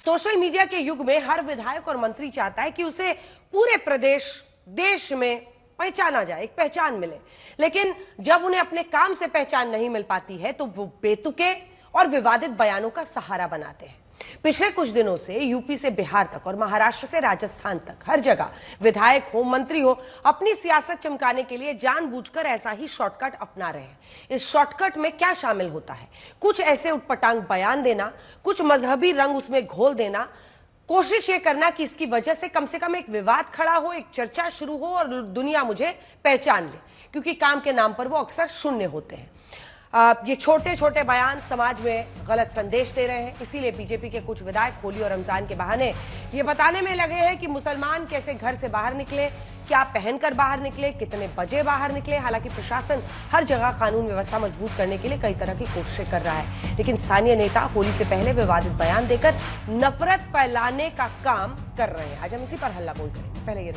Social media के युग में हर विधायक और मंत्री चाहता है कि उसे पूरे प्रदेश, देश में पहचाना जाए, एक पहचान मिले। लेकिन जब उन्हें अपने काम से पहचान नहीं मिल पाती है तो वो बेतुके और विवादित बयानों का सहारा बनाते हैं। पिछले कुछ दिनों से यूपी से बिहार तक और महाराष्ट्र से राजस्थान तक हर जगह विधायक हो, मंत्री हो, अपनी सियासत चमकाने के लिए जानबूझकर ऐसा ही शॉर्टकट अपना रहे हैं। इस शॉर्टकट में क्या शामिल होता है? कुछ ऐसे उटपटांग बयान देना, कुछ मजहबी रंग उसमें घोल देना, कोशिश ये करना कि इसकी वजह से कम एक विवाद खड़ा हो, एक चर्चा शुरू हो और दुनिया मुझे पहचान ले, क्योंकि काम के नाम पर वो अक्सर शून्य होते हैं। ये छोटे छोटे बयान समाज में गलत संदेश दे रहे हैं। इसीलिए बीजेपी के कुछ विधायक होली और रमजान के बहाने ये बताने में लगे हैं कि मुसलमान कैसे घर से बाहर निकले, क्या पहनकर बाहर निकले, कितने बजे बाहर निकले। हालांकि प्रशासन हर जगह कानून व्यवस्था मजबूत करने के लिए कई तरह की कोशिशें कर रहा है, लेकिन स्थानीय नेता होली से पहले विवादित बयान देकर नफरत फैलाने का काम कर रहे हैं। आज हम इसी पर हल्ला बोल करेंगे। पहले ये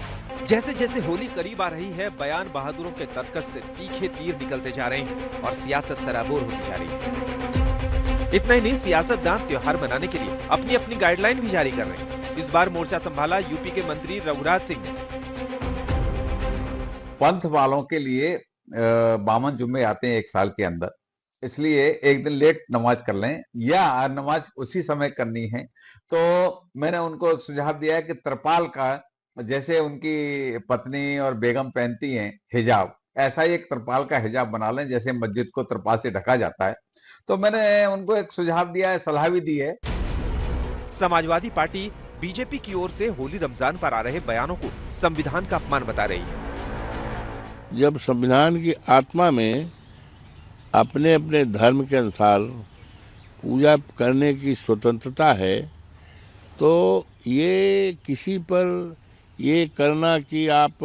जैसे जैसे होली करीब आ रही है, बयान बहादुरों के तरकश से तीखे तीर निकलते जा रहे हैं और सियासत सराबोर होती जा रही है। इतना ही नहीं, सियासतदान त्योहार मनाने के लिए अपनी अपनी गाइडलाइन भी जारी कर रहे हैं। इस बार मोर्चा संभाला यूपी के मंत्री रघुराज सिंह ने। पंथ वालों के लिए 52 जुम्मे आते हैं एक साल के अंदर, इसलिए एक दिन लेट नमाज कर लें या नमाज उसी समय करनी है। तो मैंने उनको एक सुझाव दिया है कि त्रिपाल का, जैसे उनकी पत्नी और बेगम पहनती हैं हिजाब, ऐसा ही एक त्रिपाल का हिजाब बना लें, जैसे मस्जिद को त्रिपाल से ढका जाता है। तो मैंने उनको एक सुझाव दिया है, सलाह भी दी है। समाजवादी पार्टी बीजेपी की ओर से होली रमजान पर आ रहे बयानों को संविधान का अपमान बता रही है। जब संविधान की आत्मा में अपने अपने धर्म के अनुसार पूजा करने की स्वतंत्रता है, तो ये किसी पर ये करना कि आप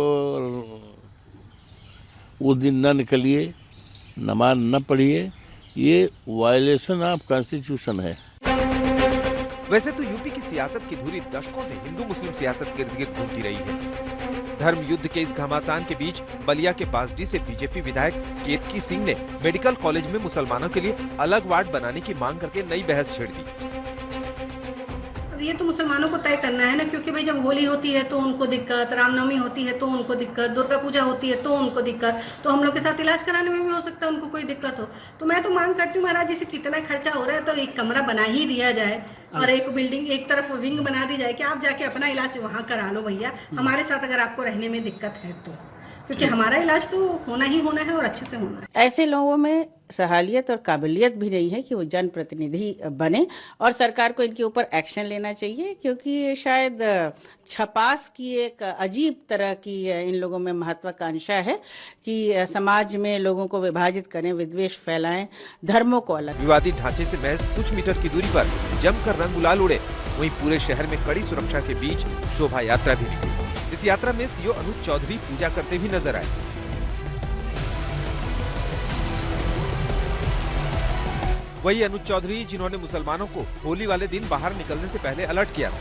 उस दिन न निकलिए, नमाज न पढ़िए, ये वायलेशन ऑफ कॉन्स्टिट्यूशन है। वैसे तो यूपी की सियासत की धुरी दशकों से हिंदू मुस्लिम सियासत के इर्द गिर्द घूमती रही है। धर्म युद्ध के इस घमासान के बीच बलिया के बासडी से बीजेपी विधायक केतकी सिंह ने मेडिकल कॉलेज में मुसलमानों के लिए अलग वार्ड बनाने की मांग करके नई बहस छेड़ दी। ये तो मुसलमानों को तय करना है ना, क्योंकि भाई जब होली होती है तो उनको दिक्कत, रामनवमी होती है तो उनको दिक्कत, दुर्गा पूजा होती है तो उनको दिक्कत, तो हम लोग के साथ इलाज कराने में भी हो सकता है उनको कोई दिक्कत हो। तो मैं तो मांग करती हूँ महाराज जी से, कितना खर्चा हो रहा है तो एक कमरा बना ही दिया जाए और एक बिल्डिंग, एक तरफ विंग बना दी जाए कि आप जाके अपना इलाज वहाँ करा लो भैया, हमारे साथ अगर आपको रहने में दिक्कत है तो, क्योंकि हमारा इलाज तो होना ही होना है और अच्छे से होना है। ऐसे लोगों में सहालियत और काबिलियत भी नहीं है कि वो जनप्रतिनिधि बने और सरकार को इनके ऊपर एक्शन लेना चाहिए, क्योंकि शायद छपास की एक अजीब तरह की इन लोगों में महत्वाकांक्षा है कि समाज में लोगों को विभाजित करें, विद्वेष फैलाएं, धर्मों को अलग। विवादित ढांचे से महज कुछ मीटर की दूरी पर जमकर रंग गुलाल उड़े, वहीं पूरे शहर में कड़ी सुरक्षा के बीच शोभा यात्रा भी निकली। इस यात्रा में सीओ अनुज चौधरी पूजा करते भी नजर आए। वही अनुज चौधरी जिन्होंने मुसलमानों को होली वाले दिन बाहर निकलने से पहले अलर्ट किया।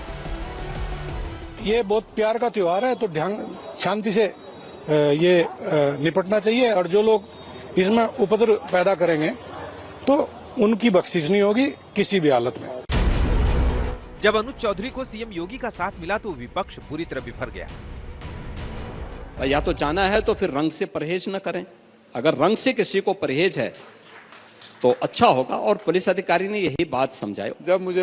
ये बहुत प्यार का त्योहार है, तो ढंग शांति से ये निपटना चाहिए, और जो लोग इसमें उपद्रव पैदा करेंगे तो उनकी बख्शिश नहीं होगी किसी भी हालत में। जब अनुज चौधरी को सीएम योगी का साथ मिला तो विपक्ष बुरी तरह बिफर गया। या तो जाना है तो फिर रंग से परहेज न करें, अगर रंग से किसी को परहेज है तो अच्छा होगा, और पुलिस अधिकारी ने यही बात समझाई। जब मुझे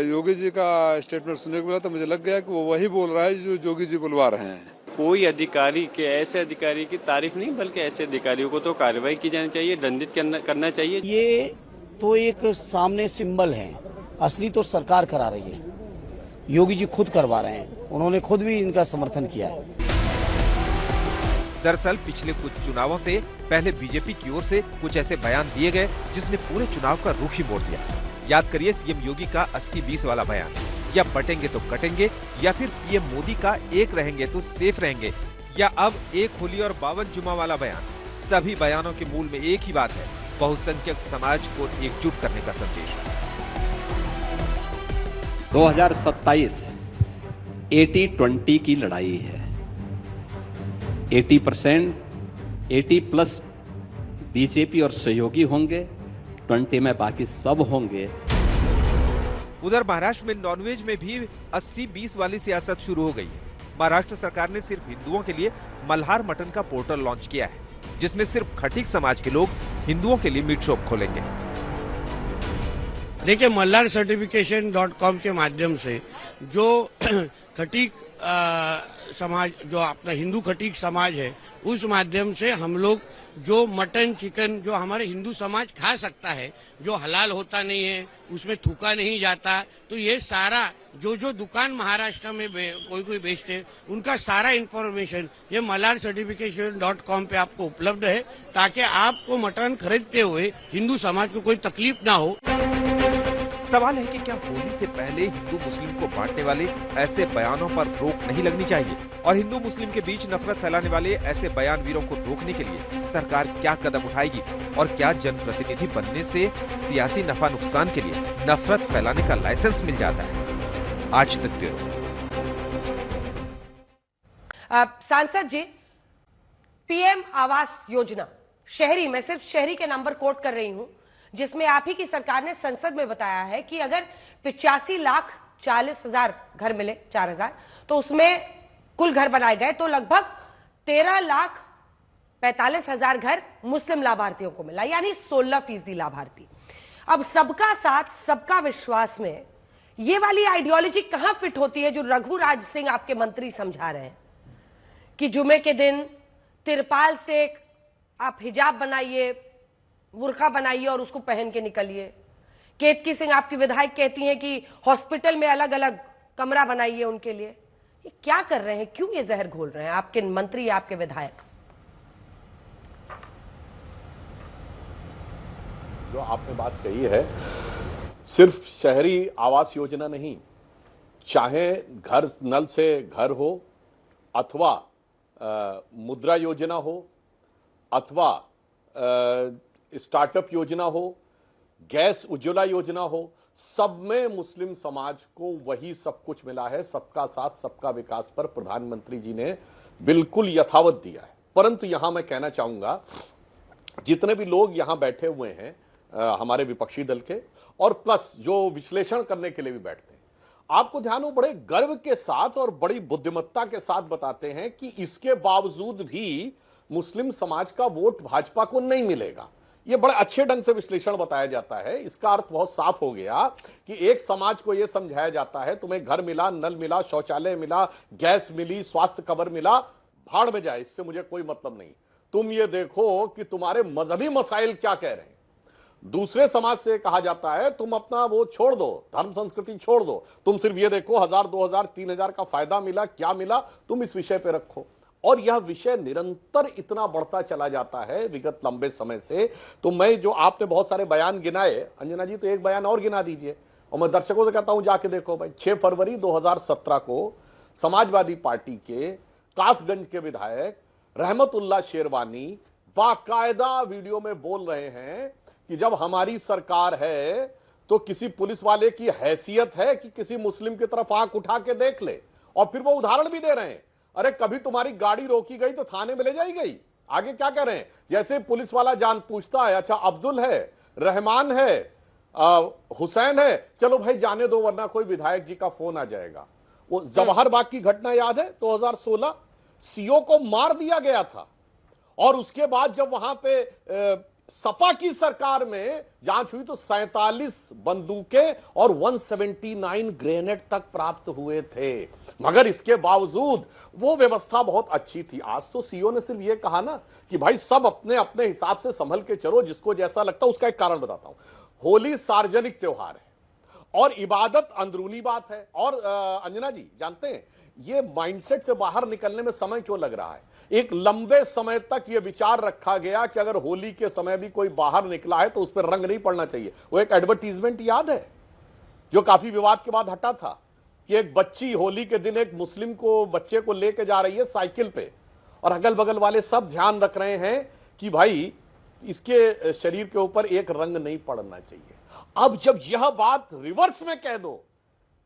योगी जी का स्टेटमेंट सुनने को मिला तो मुझे लग गया कि वो वही बोल रहा है जो योगी जी बुलवा रहे हैं। कोई अधिकारी के, ऐसे अधिकारी की तारीफ नहीं, बल्कि ऐसे अधिकारियों को तो कार्रवाई की जानी चाहिए, दंडित करना चाहिए। ये तो एक सामने सिंबल है, असली तो सरकार करा रही है, योगी जी खुद करवा रहे हैं, उन्होंने खुद भी इनका समर्थन किया है। दरअसल पिछले कुछ चुनावों से पहले बीजेपी की ओर से कुछ ऐसे बयान दिए गए जिसने पूरे चुनाव का रुख ही मोड़ दिया। याद करिए सीएम योगी का 80-20 वाला बयान, या बटेंगे तो कटेंगे, या फिर पीएम मोदी का एक रहेंगे तो सेफ रहेंगे, या अब एक होली और 52 जुमा वाला बयान। सभी बयानों के मूल में एक ही बात है, बहुसंख्यक समाज को एकजुट करने का संदेश। 2027 80-20 की लड़ाई है। 80% 80+ बीजेपी और सहयोगी होंगे, 20 में बाकी सब होंगे। उधर महाराष्ट्र में नॉनवेज में भी 80-20 वाली सियासत शुरू हो गई है। महाराष्ट्र सरकार ने सिर्फ हिंदुओं के लिए मल्हार मटन का पोर्टल लॉन्च किया है, जिसमें सिर्फ खटीक समाज के लोग हिंदुओं के लिए मीट शॉप खोलेंगे। देखिए, मल्हार सर्टिफिकेशन.com के माध्यम से जो खटीक समाज, जो अपना हिंदू खटीक समाज है, उस माध्यम से हम लोग जो मटन चिकन जो हमारे हिंदू समाज खा सकता है, जो हलाल होता नहीं है, उसमें थूका नहीं जाता, तो ये सारा जो दुकान महाराष्ट्र में कोई बेचते, उनका सारा इंफॉर्मेशन ये मल्हार सर्टिफिकेशन.com पे आपको उपलब्ध है, ताकि आपको मटन खरीदते हुए हिंदू समाज को कोई तकलीफ ना हो। सवाल है कि क्या होली से पहले हिंदू मुस्लिम को बांटने वाले ऐसे बयानों पर रोक नहीं लगनी चाहिए, और हिंदू मुस्लिम के बीच नफरत फैलाने वाले ऐसे बयानवीरों को रोकने के लिए सरकार क्या कदम उठाएगी, और क्या जनप्रतिनिधि बनने से सियासी नफा नुकसान के लिए नफरत फैलाने का लाइसेंस मिल जाता है? आज तक ब्यूरो। सांसद जी, पीएम आवास योजना शहरी, मैं सिर्फ शहरी के नंबर कोट कर रही हूं, जिसमें आप ही की सरकार ने संसद में बताया है कि अगर 85,40,000 घर मिले, 4,000, तो उसमें कुल घर बनाए गए तो लगभग 13,45,000 घर मुस्लिम लाभार्थियों को मिला, यानी 16% लाभार्थी। अब सबका साथ सबका विश्वास में ये वाली आइडियोलॉजी कहां फिट होती है जो रघुराज सिंह आपके मंत्री समझा रहे हैं कि जुमे के दिन तिरपाल से आप हिजाब बनाइए, बुर्का बनाइए और उसको पहन के निकलिए। केतकी सिंह आपकी विधायक कहती हैं कि हॉस्पिटल में अलग अलग कमरा बनाइए उनके लिए। ये क्या कर रहे हैं? क्यों ये जहर घोल रहे हैं आपके मंत्री या आपके विधायक? जो आपने बात कही है, सिर्फ शहरी आवास योजना नहीं, चाहे घर नल से घर हो, अथवा मुद्रा योजना हो, अथवा स्टार्टअप योजना हो, गैस उज्ज्वला योजना हो, सब में मुस्लिम समाज को वही सब कुछ मिला है। सबका साथ सबका विकास पर प्रधानमंत्री जी ने बिल्कुल यथावत दिया है। परंतु यहां मैं कहना चाहूंगा, जितने भी लोग यहां बैठे हुए हैं हमारे विपक्षी दल के, और प्लस जो विश्लेषण करने के लिए भी बैठते हैं, आपको ध्यान हो, बड़े गर्व के साथ और बड़ी बुद्धिमत्ता के साथ बताते हैं कि इसके बावजूद भी मुस्लिम समाज का वोट भाजपा को नहीं मिलेगा। ये बड़े अच्छे ढंग से विश्लेषण बताया जाता है। इसका अर्थ बहुत साफ हो गया कि एक समाज को यह समझाया जाता है, तुम्हें घर मिला, नल मिला, शौचालय मिला, गैस मिली, स्वास्थ्य कवर मिला, भाड़ में जाए, इससे मुझे कोई मतलब नहीं। तुम ये देखो कि तुम्हारे मजहबी मसाइल क्या कह रहे हैं। दूसरे समाज से कहा जाता है तुम अपना वो छोड़ दो, धर्म संस्कृति छोड़ दो, तुम सिर्फ ये देखो 1000, 2000, 3000 का फायदा मिला, क्या मिला, तुम इस विषय पे रखो। और यह विषय निरंतर इतना बढ़ता चला जाता है विगत लंबे समय से। तो मैं, जो आपने बहुत सारे बयान गिनाए, अंजना जी तो एक बयान और गिना दीजिए, और मैं दर्शकों से कहता हूं जाके देखो भाई, 6 फरवरी 2017 को समाजवादी पार्टी के कासगंज के विधायक रहमतुल्लाह शेरवानी बाकायदा वीडियो में बोल रहे हैं कि जब हमारी सरकार है तो किसी पुलिस वाले की हैसियत है कि किसी मुस्लिम की तरफ आंख उठा के देख ले। और फिर वो उदाहरण भी दे रहे हैं, अरे कभी तुम्हारी गाड़ी रोकी गई तो थाने में ले जाई गई। आगे क्या कह रहे हैं, जैसे पुलिस वाला जान पूछता है, अच्छा अब्दुल है, रहमान है, हुसैन है, चलो भाई जाने दो वरना कोई विधायक जी का फोन आ जाएगा। वो जवाहर बाग की घटना याद है, 2016 सीओ को मार दिया गया था, और उसके बाद जब वहां पे सपा की सरकार में जांच हुई तो 47 बंदूकें और 179 ग्रेनेड तक प्राप्त हुए थे। मगर इसके बावजूद वो व्यवस्था बहुत अच्छी थी। आज तो सीओ ने सिर्फ ये कहा ना कि भाई सब अपने अपने हिसाब से संभल के चलो, जिसको जैसा लगता है। उसका एक कारण बताता हूं, होली सार्वजनिक त्योहार है और इबादत अंदरूनी बात है। और अंजना जी जानते हैं ये माइंडसेट से बाहर निकलने में समय क्यों लग रहा है। एक लंबे समय तक यह विचार रखा गया कि अगर होली के समय भी कोई बाहर निकला है तो उस पर रंग नहीं पड़ना चाहिए। वो एक एडवर्टीजमेंट याद है जो काफी विवाद के बाद हटा था कि एक बच्ची होली के दिन एक मुस्लिम को बच्चे को लेके जा रही है साइकिल पे, और अगल बगल वाले सब ध्यान रख रहे हैं कि भाई इसके शरीर के ऊपर एक रंग नहीं पड़ना चाहिए। अब जब यह बात रिवर्स में कह दो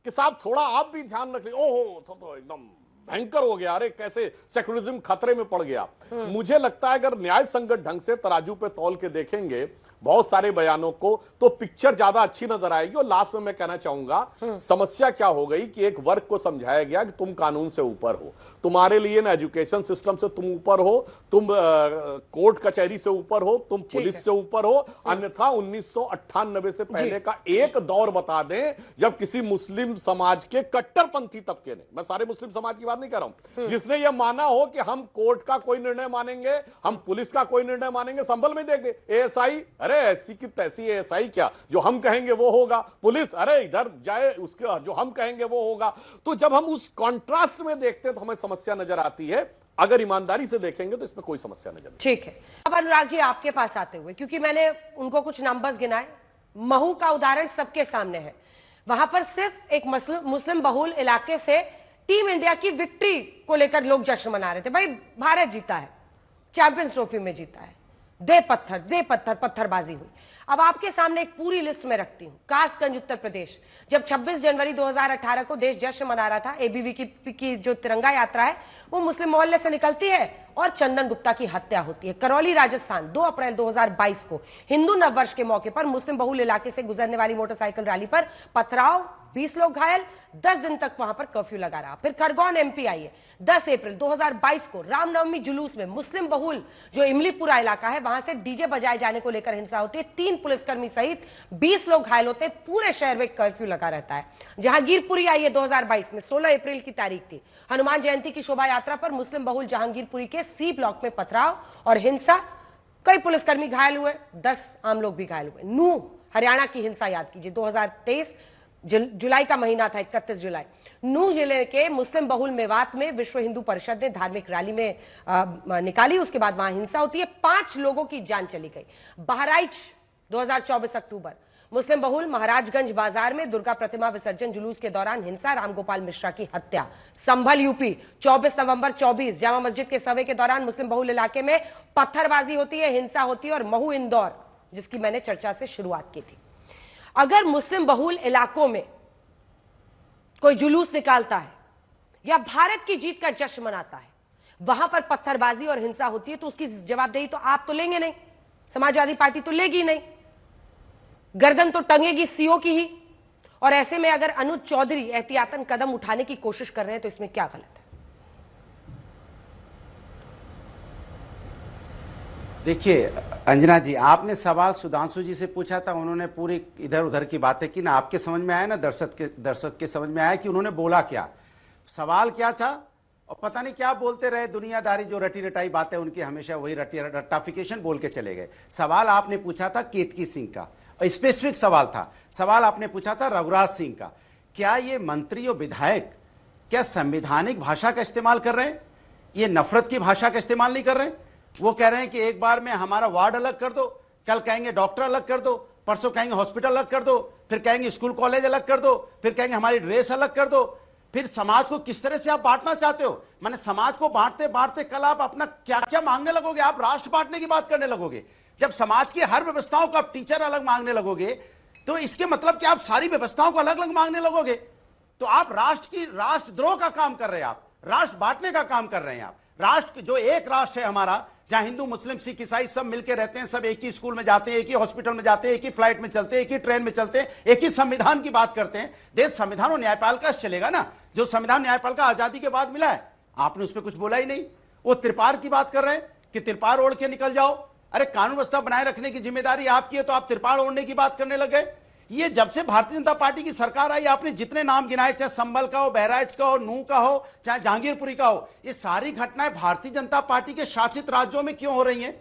कि साहब थोड़ा आप भी ध्यान रख ले, ओहो तो एकदम भयंकर हो गया, अरे कैसे सेक्युलरिज्म खतरे में पड़ गया। मुझे लगता है अगर न्याय संगत ढंग से तराजू पे तौल के देखेंगे बहुत सारे बयानों को, तो पिक्चर ज्यादा अच्छी नजर आएगी। और लास्ट में मैं कहना चाहूंगा समस्या क्या हो गई कि एक वर्ग को समझाया गया कि तुम कानून से ऊपर हो, तुम्हारे लिए ना एजुकेशन सिस्टम से तुम ऊपर हो, तुम कोर्ट कचहरी से ऊपर हो, तुम पुलिस से ऊपर हो। अन्यथा 1998 से पहले का एक दौर बता दें जब किसी मुस्लिम समाज के कट्टरपंथी तबके ने, मैं सारे मुस्लिम समाज की बात नहीं कर रहा हूं, जिसने यह माना हो कि हम कोर्ट का कोई निर्णय मानेंगे, हम पुलिस का कोई निर्णय मानेंगे, संभल में देंगे एएसआई, अरे ऐसी की तैसी एएसआई क्या, जो हम कहेंगे वो होगा, पुलिस अरे इधर जाए उसके जो हम कहेंगे वो होगा। तो जब हम उस कॉन्ट्रास्ट में देखते हैं तो हमें समस्या नजर आती है। अगर ईमानदारी से देखेंगे तो इसमें कोई समस्या नजर नहीं। ठीक है, अब अनुराग जी आपके पास आते हुए, क्योंकि मैंने उनको कुछ नंबर्स गिनाए, महू का उदाहरण सबके सामने है। वहां पर सिर्फ एक मुस्लिम बहुल इलाके से टीम इंडिया की विक्ट्री को लेकर लोग जश्न मना रहे थे। भाई भारत जीता है, चैंपियंस ट्रॉफी में जीता है, दे पत्थर पत्थरबाजी हुई। अब आपके सामने एक पूरी लिस्ट में रखती हूं। कासगंज उत्तर प्रदेश, जब 26 जनवरी 2018 को देश जश्न मना रहा था, एबीवी की जो तिरंगा यात्रा है वो मुस्लिम मोहल्ले से निकलती है और चंदन गुप्ता की हत्या होती है। करौली राजस्थान 2 अप्रैल 2022 को हिंदू नववर्ष के मौके पर मुस्लिम बहुल इलाके से गुजरने वाली मोटरसाइकिल रैली पर पथराव, 20 लोग घायल, 10 दिन तक वहां पर कर्फ्यू लगा रहा। फिर खरगोन एमपी आई है 10 अप्रैल 2022 को रामनवमी जुलूस में मुस्लिम बहुल जो इमलीपुरा इलाका है वहां से डीजे बजाए जाने को लेकर हिंसा होती है, 3 पुलिसकर्मी सहित 20 लोग घायल होते हैं, पूरे शहर में कर्फ्यू लगा रहता है। जहांगीरपुरी आई है 2022 में 16 अप्रैल की तारीख थी, हनुमान जयंती की शोभा यात्रा पर मुस्लिम बहुल जहांगीरपुरी के सी ब्लॉक में पथराव और हिंसा, कई पुलिसकर्मी घायल हुए, 10 आम लोग भी घायल हुए। नूह हरियाणा की हिंसा याद कीजिए, 2023 जुलाई का महीना था, 31 जुलाई, नूह जिले के मुस्लिम बहुल मेवात में विश्व हिंदू परिषद ने धार्मिक रैली में निकाली, उसके बाद वहां हिंसा होती है, 5 लोगों की जान चली गई। बहराइच 2024 अक्टूबर, मुस्लिम बहुल महाराजगंज बाजार में दुर्गा प्रतिमा विसर्जन जुलूस के दौरान हिंसा, रामगोपाल मिश्रा की हत्या। संभल यूपी 24 नवंबर 24, जामा मस्जिद के सर्वे के दौरान मुस्लिम बहुल इलाके में पत्थरबाजी होती है, हिंसा होती है। और महू इंदौर, जिसकी मैंने चर्चा से शुरुआत की थी। अगर मुस्लिम बहुल इलाकों में कोई जुलूस निकालता है या भारत की जीत का जश्न मनाता है, वहां पर पत्थरबाजी और हिंसा होती है, तो उसकी जवाबदेही तो आप तो लेंगे नहीं, समाजवादी पार्टी तो लेगी नहीं, गर्दन तो टंगेगी सीओ की ही। और ऐसे में अगर अनुज चौधरी एहतियातन कदम उठाने की कोशिश कर रहे हैं तो इसमें क्या गलत है? देखिए अंजना जी, आपने सवाल सुधांशु जी से पूछा था, उन्होंने पूरी इधर उधर की बातें की ना, आपके समझ में आया ना, दर्शक के समझ में आया कि उन्होंने बोला क्या, सवाल क्या था, और पता नहीं क्या बोलते रहे, दुनियादारी जो रटी रटाई बातें उनकी हमेशा वही रट्टाफिकेशन बोल के चले गए। सवाल आपने पूछा था केतकी सिंह का, और स्पेसिफिक सवाल था, सवाल आपने पूछा था रघुराज सिंह का। क्या ये मंत्री और विधायक क्या संवैधानिक भाषा का इस्तेमाल कर रहे हैं? ये नफरत की भाषा का इस्तेमाल नहीं कर रहे हैं। वो कह रहे हैं कि एक बार में हमारा वार्ड अलग कर दो, कल कहेंगे डॉक्टर अलग कर दो, परसों कहेंगे हॉस्पिटल अलग कर दो, फिर कहेंगे स्कूल कॉलेज अलग कर दो, फिर कहेंगे हमारी ड्रेस अलग कर दो। फिर समाज को किस तरह से आप बांटना चाहते हो? माने समाज को बांटते बांटते कल आप अपना क्या क्या मांगने लगोगे? आप राष्ट्र बांटने की बात करने लगोगे। जब समाज की हर व्यवस्थाओं को आप टीचर अलग मांगने लगोगे तो इसके मतलब कि आप सारी व्यवस्थाओं को अलग अलग मांगने लगोगे, तो आप राष्ट्रद्रोह का काम कर रहे हैं, आप राष्ट्र बांटने का काम कर रहे हैं। आप राष्ट्र जो एक राष्ट्र है हमारा, जहां हिंदू मुस्लिम सिख ईसाई सब मिलकर रहते हैं, सब एक ही स्कूल में जाते हैं, एक ही हॉस्पिटल में जाते हैं, एक ही फ्लाइट में चलते हैं, एक ही ट्रेन में चलते हैं, एक ही संविधान की बात करते हैं। देश संविधान और न्यायपालिका से चलेगा ना, जो संविधान न्यायपालिका आजादी के बाद मिला है। आपने उस पर कुछ बोला ही नहीं। वो त्रिपार की बात कर रहे हैं कि त्रिपार ओढ़ के निकल जाओ। अरे कानून व्यवस्था बनाए रखने की जिम्मेदारी आपकी है, तो आप त्रिपाल ओढ़ने की बात करने लगे। ये जब से भारतीय जनता पार्टी की सरकार आई, आपने जितने नाम गिनाए, चाहे संभल का हो, बहराइच का हो, नूह का हो, चाहे जहांगीरपुरी का हो, ये सारी घटनाएं भारतीय जनता पार्टी के शासित राज्यों में क्यों हो रही हैं?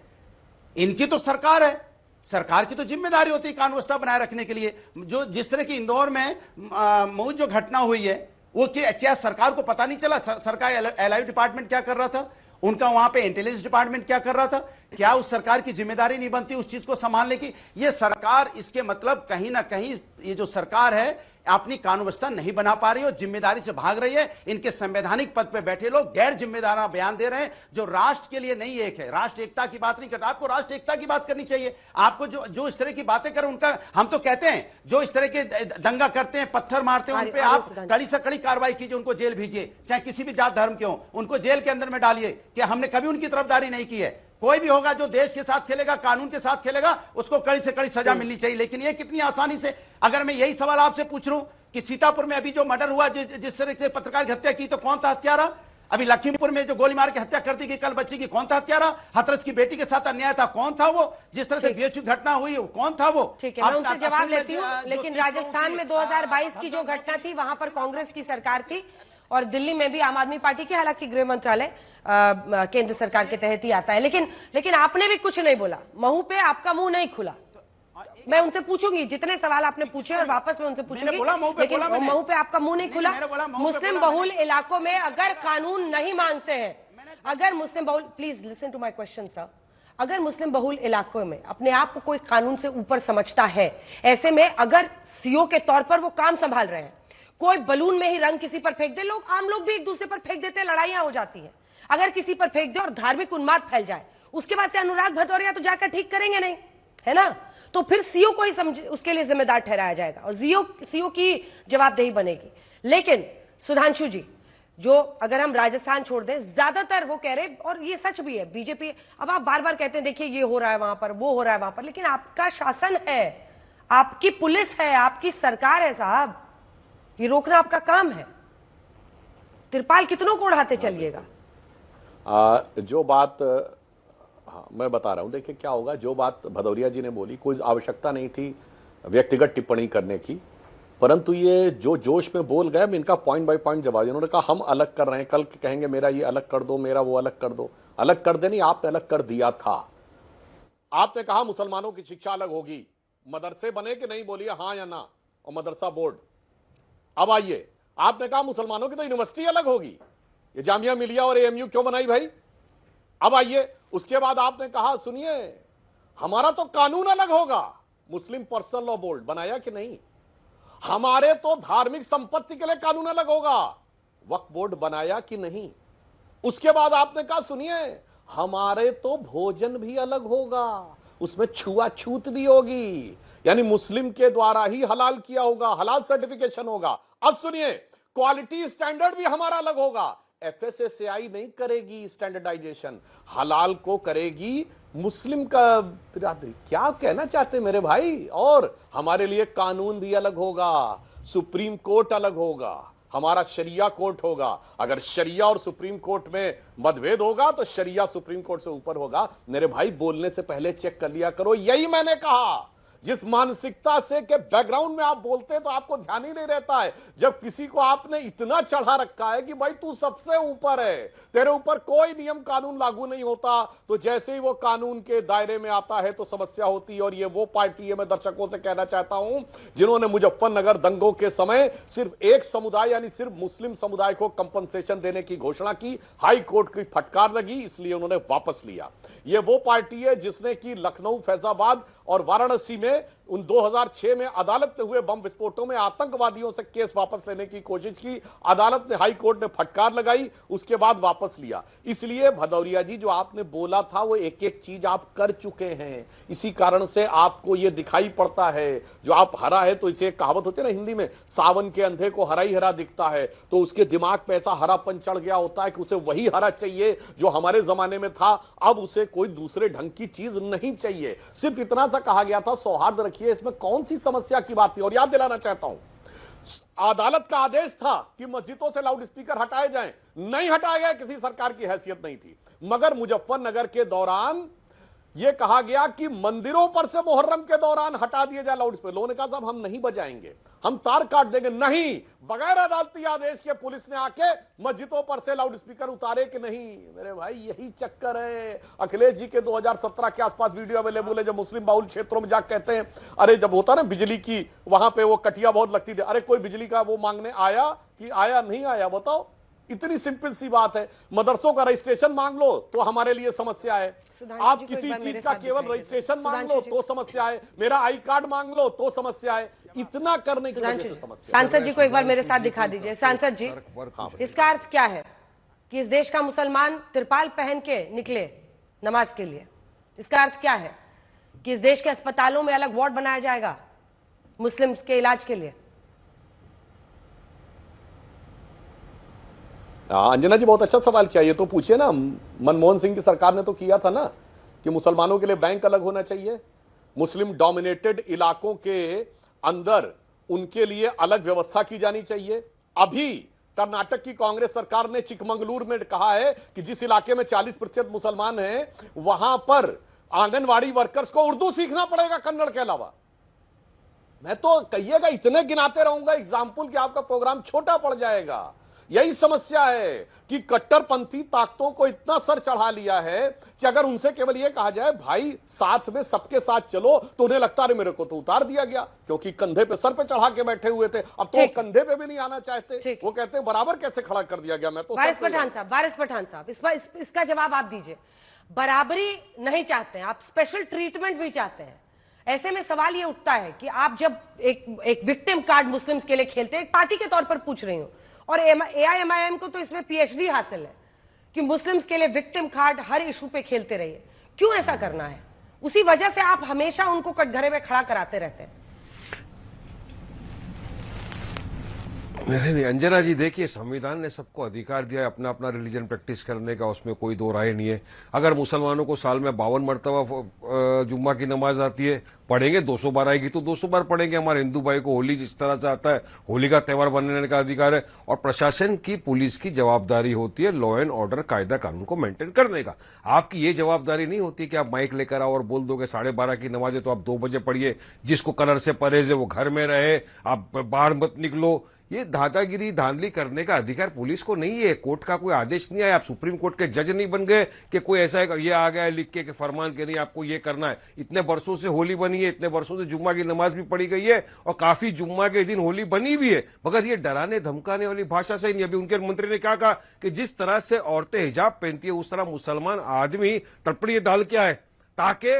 इनकी तो सरकार है, सरकार की तो जिम्मेदारी होती है कानून व्यवस्था बनाए रखने के लिए। जो जिस तरह की इंदौर में जो घटना हुई है, वो क्या सरकार को पता नहीं चला? सरकार एलआईयू डिपार्टमेंट क्या कर रहा था, उनका वहां पे इंटेलिजेंस डिपार्टमेंट क्या कर रहा था? क्या उस सरकार की जिम्मेदारी नहीं बनती उस चीज को संभालने की? ये सरकार, इसके मतलब कहीं ना कहीं ये जो सरकार है अपनी कानून व्यवस्था नहीं बना पा रही है, जिम्मेदारी से भाग रही है। इनके संवैधानिक पद पे बैठे लोग गैर जिम्मेदाराना बयान दे रहे हैं, जो राष्ट्र के लिए नहीं एक है, राष्ट्र एकता की बात नहीं करता। आपको राष्ट्र एकता की बात करनी चाहिए। आपको जो इस तरह की बातें करें उनका, हम तो कहते हैं जो इस तरह के दंगा करते हैं, पत्थर मारते हैं, उन पे आप कड़ी से कड़ी कार्रवाई कीजिए, उनको जेल भेजिए, चाहे किसी भी जात धर्म के हो, उनको जेल के अंदर में डालिए कि हमने कभी उनकी तरफदारी नहीं की है। कोई भी होगा जो देश के साथ खेलेगा, कानून के साथ खेलेगा, उसको कड़ी से कड़ी सजा मिलनी चाहिए। लेकिन ये कितनी आसानी से, अगर मैं यही सवाल आपसे पूछ रहा हूं कि सीतापुर में अभी जो मर्डर हुआ, जिस तरह से पत्रकार की हत्या की, तो कौन था हत्यारा? अभी लखीमपुर में जो गोली मार के हत्या कर दी गई कल बच्ची की, कौन था हत्यारा? हाथरस की बेटी के साथ अन्याय था, कौन था वो? जिस तरह से बेचू घटना हुई, कौन था वो? ठीक है, मैं उनसे जवाब लेती हूँ। लेकिन राजस्थान में 2022 की जो घटना थी, वहां पर कांग्रेस की सरकार थी, और दिल्ली में भी आम आदमी पार्टी की, हालांकि गृह मंत्रालय केंद्र सरकार के तहत ही आता है। लेकिन आपने भी कुछ नहीं बोला, महू पे आपका मुंह नहीं खुला। मैं उनसे पूछूंगी जितने सवाल आपने पूछे, और वापस मैं उनसे पूछूंगी, लेकिन महू पे आपका मुंह नहीं खुला। मुस्लिम बहुल इलाकों में अगर कानून नहीं मांगते हैं, अगर मुस्लिम बहुल, please listen to my question sir, अगर मुस्लिम बहुल इलाकों में अपने आप को कोई कानून से ऊपर समझता है, ऐसे में अगर सीओ के तौर पर वो काम संभाल रहे हैं, कोई बलून में ही रंग किसी पर फेंक दे, आम लोग भी एक दूसरे पर फेंक देते हैं, लड़ाइयां हो जाती हैं। अगर किसी पर फेंक दे और धार्मिक उन्माद फैल जाए, उसके बाद से अनुराग भदौरिया तो जाकर ठीक करेंगे नहीं, है ना? तो फिर सीओ को ही उसके लिए जिम्मेदार ठहराया जाएगा और सीओ की जवाबदेही बनेगी। लेकिन सुधांशु जी, जो अगर हम राजस्थान छोड़ दें, ज्यादातर वो कह रहे, और ये सच भी है, बीजेपी, अब आप बार बार कहते हैं देखिए ये हो रहा है वहां पर, वो हो रहा है वहां पर, लेकिन आपका शासन है, आपकी पुलिस है, आपकी सरकार है साहब, ये रोकना आपका काम है। तिरपाल कितनों को उड़ाते चलिएगा? जो बात, हाँ मैं बता रहा हूं, देखिए क्या होगा, जो बात भदौरिया जी ने बोली, कोई आवश्यकता नहीं थी व्यक्तिगत टिप्पणी करने की, परंतु ये जो जोश में बोल गए, इनका पॉइंट बाय पॉइंट जवाब। इन्होंने कहा हम अलग कर रहे हैं, कल कहेंगे मेरा ये अलग कर दो, मेरा वो अलग कर दो। अलग कर दे नहीं, आपने अलग कर दिया था। आपने कहा मुसलमानों की शिक्षा अलग होगी, मदरसे बने कि नहीं, बोलिए हाँ या ना, और मदरसा बोर्ड। अब आइए, आपने कहा मुसलमानों की तो यूनिवर्सिटी अलग होगी, ये जामिया मिलिया और एएमयू क्यों बनाई भाई? अब आइए, उसके बाद आपने कहा सुनिए हमारा तो कानून अलग होगा, मुस्लिम पर्सनल लॉ बोर्ड बनाया कि नहीं? हमारे तो धार्मिक संपत्ति के लिए कानून अलग होगा, वक्फ बोर्ड बनाया कि नहीं? उसके बाद आपने कहा सुनिए हमारे तो भोजन भी अलग होगा, उसमें छुआछूत भी होगी, यानी मुस्लिम के द्वारा ही हलाल किया होगा, हलाल सर्टिफिकेशन होगा। अब सुनिए, क्वालिटी स्टैंडर्ड भी हमारा अलग होगा, एफएसएसएआई नहीं करेगी स्टैंडर्डाइजेशन, हलाल को करेगी मुस्लिम का बिरादरी। क्या कहना चाहते हैं मेरे भाई? और हमारे लिए कानून भी अलग होगा, सुप्रीम कोर्ट अलग होगा, हमारा शरिया कोर्ट होगा। अगर शरिया और सुप्रीम कोर्ट में मतभेद होगा तो शरिया सुप्रीम कोर्ट से ऊपर होगा। मेरे भाई बोलने से पहले चेक कर लिया करो, यही मैंने कहा। जिस मानसिकता से के बैकग्राउंड में आप बोलते हैं तो आपको ध्यान ही नहीं रहता है। जब किसी को आपने इतना चढ़ा रखा है कि भाई तू सबसे ऊपर है, तेरे ऊपर कोई नियम कानून लागू नहीं होता, तो जैसे ही वो कानून के दायरे में आता है तो समस्या होती है। और ये वो पार्टी है, मैं दर्शकों से कहना चाहता हूं, जिन्होंने मुजफ्फरनगर दंगों के समय सिर्फ एक समुदाय यानी सिर्फ मुस्लिम समुदाय को कंपनसेशन देने की घोषणा की, हाई कोर्ट की फटकार लगी, इसलिए उन्होंने वापस लिया। ये वो पार्टी है जिसने की लखनऊ, फैजाबाद और वाराणसी में उन 2006 में अदालत में हुए बम विस्फोटों में आतंकवादियों से केस वापस लेने की कोशिश की, अदालत ने, हाई कोर्ट ने फटकार लगाई, उसके बाद वापस लिया। इसलिए भदौरिया जी जो आपने बोला था वो एक एक चीज आप कर चुके हैं, इसी कारण से आपको ये दिखाई पड़ता है। जो आप हरा है, तो इसे कहावत होती है ना हिंदी में, सावन के अंधे को हरा ही हरा दिखता है, तो उसके दिमाग पे ऐसा हरापन चढ़ गया होता है कि उसे वही हरा चाहिए जो हमारे जमाने में था। अब उसे कोई दूसरे ढंग की चीज नहीं चाहिए। सिर्फ इतना सा कहा गया था सौहार्द रखिए, इसमें कौन सी समस्या की बात थी? और याद दिलाना चाहता हूं, अदालत का आदेश था कि मस्जिदों से लाउड स्पीकर हटाए जाएं, नहीं हटाया गया, किसी सरकार की हैसियत नहीं थी। मगर मुजफ्फरनगर के दौरान यह कहा गया कि मंदिरों पर से मुहर्रम के दौरान हटा दिए जाए लाउड स्पीकर। लोगों ने कहा साहब हम नहीं बजाएंगे, हम तार काट देंगे। नहीं, बगैर अदालती आदेश के पुलिस ने आके मस्जिदों पर से लाउड स्पीकर उतारे कि नहीं? मेरे भाई यही चक्कर है। अखिलेश जी के 2017 के आसपास वीडियो अवेलेबल है, जब मुस्लिम बाहुल क्षेत्रों में जाकर कहते हैं, अरे जब होता ना बिजली की, वहां पे वो कटिया बहुत लगती थी, अरे कोई बिजली का वो मांगने आया कि आया नहीं आया? बताओ, इतनी सिंपल सी बात है। मदरसों का रजिस्ट्रेशन मांग लो तो हमारे लिए समस्या है, आप किसी चीज का केवल रजिस्ट्रेशन मांग लो तो समस्या है, मेरा आई कार्ड मांग लो तो समस्या है। इतना करने की वजह से समस्या। सांसद जी को एक बार मेरे साथ दिखा दीजिए। सांसद जी, इसका अर्थ क्या है कि इस देश का मुसलमान तिरपाल पहन के निकले नमाज के लिए? इसका अर्थ क्या है कि इस देश के अस्पतालों में अलग वार्ड बनाया जाएगा मुस्लिम के इलाज के लिए? अंजना जी बहुत अच्छा सवाल किया। ये तो पूछिए ना, मनमोहन सिंह की सरकार ने तो किया था ना, कि मुसलमानों के लिए बैंक अलग होना चाहिए, मुस्लिम डोमिनेटेड इलाकों के अंदर उनके लिए अलग व्यवस्था की जानी चाहिए। अभी कर्नाटक की कांग्रेस सरकार ने चिकमंगलुरु में कहा है कि जिस इलाके में 40% मुसलमान हैं वहां पर आंगनवाड़ी वर्कर्स को उर्दू सीखना पड़ेगा कन्नड़ के अलावा। मैं तो कहिएगा इतने गिनाते रहूंगा एग्जाम्पल कि आपका प्रोग्राम छोटा पड़ जाएगा। यही समस्या है कि कट्टरपंथी ताकतों को इतना सर चढ़ा लिया है कि अगर उनसे केवल यह कहा जाए भाई साथ में सबके साथ चलो, तो उन्हें लगता है मेरे को तो उतार दिया गया, क्योंकि कंधे पे सर पे चढ़ा के बैठे हुए थे। अब तो कंधे पे भी नहीं आना चाहते, वो कहते हैं बराबर कैसे खड़ा कर दिया गया। मैं तो वारिस पठान साहब इसका जवाब आप दीजिए। बराबरी नहीं चाहते हैं आप, स्पेशल ट्रीटमेंट भी चाहते हैं। ऐसे में सवाल ये उठता है कि आप जब एक विक्टिम कार्ड मुस्लिम्स के लिए खेलते हैं, एक पार्टी के तौर पर पूछ रही हूं, और AIMIM को तो इसमें PhD हासिल है कि मुस्लिम्स के लिए विक्टिम कार्ड हर इशू पे खेलते रहिए। क्यों ऐसा करना है? उसी वजह से आप हमेशा उनको कटघरे में खड़ा कराते रहते हैं। नहीं, अंजना जी देखिए, संविधान ने सबको अधिकार दिया है अपना अपना रिलीजन प्रैक्टिस करने का, उसमें कोई दो राय नहीं है। अगर मुसलमानों को साल में 52 मरतबा जुम्मा की नमाज आती है, पढ़ेंगे, 200 बार आएगी तो 200 बार पढ़ेंगे। हमारे हिंदू भाई को होली जिस तरह से आता है, होली का त्यौहार बनाने का अधिकार है। और प्रशासन की, पुलिस की जवाबदारी होती है लॉ एंड ऑर्डर, कायदा कानून को मेंटेन करने का। आपकी ये जवाबदारी नहीं होती कि आप माइक लेकर आओ और बोल दोगे 12:30 की नमाज है तो आप 2 बजे पढ़िए, जिसको कलर से परहेज है वो घर में रहे, आप बाहर मत निकलो। ये दादागिरी धांधली करने का अधिकार पुलिस को नहीं है। कोर्ट का कोई आदेश नहीं आया, आप सुप्रीम कोर्ट के जज नहीं बन गए कि कोई ऐसा है ये आ गया लिख के फरमान के नहीं आपको ये करना है। इतने वर्षों से होली बनी है, इतने वर्षों से जुम्मा की नमाज भी पढ़ी गई है, और काफी जुम्मा के दिन होली बनी भी है, मगर ये डराने धमकाने वाली भाषा से नहीं। अभी उनके मंत्री ने क्या कहा कि जिस तरह से औरतें हिजाब पहनती है उस तरह मुसलमान आदमी तड़पड़िए डाल के आए ताकि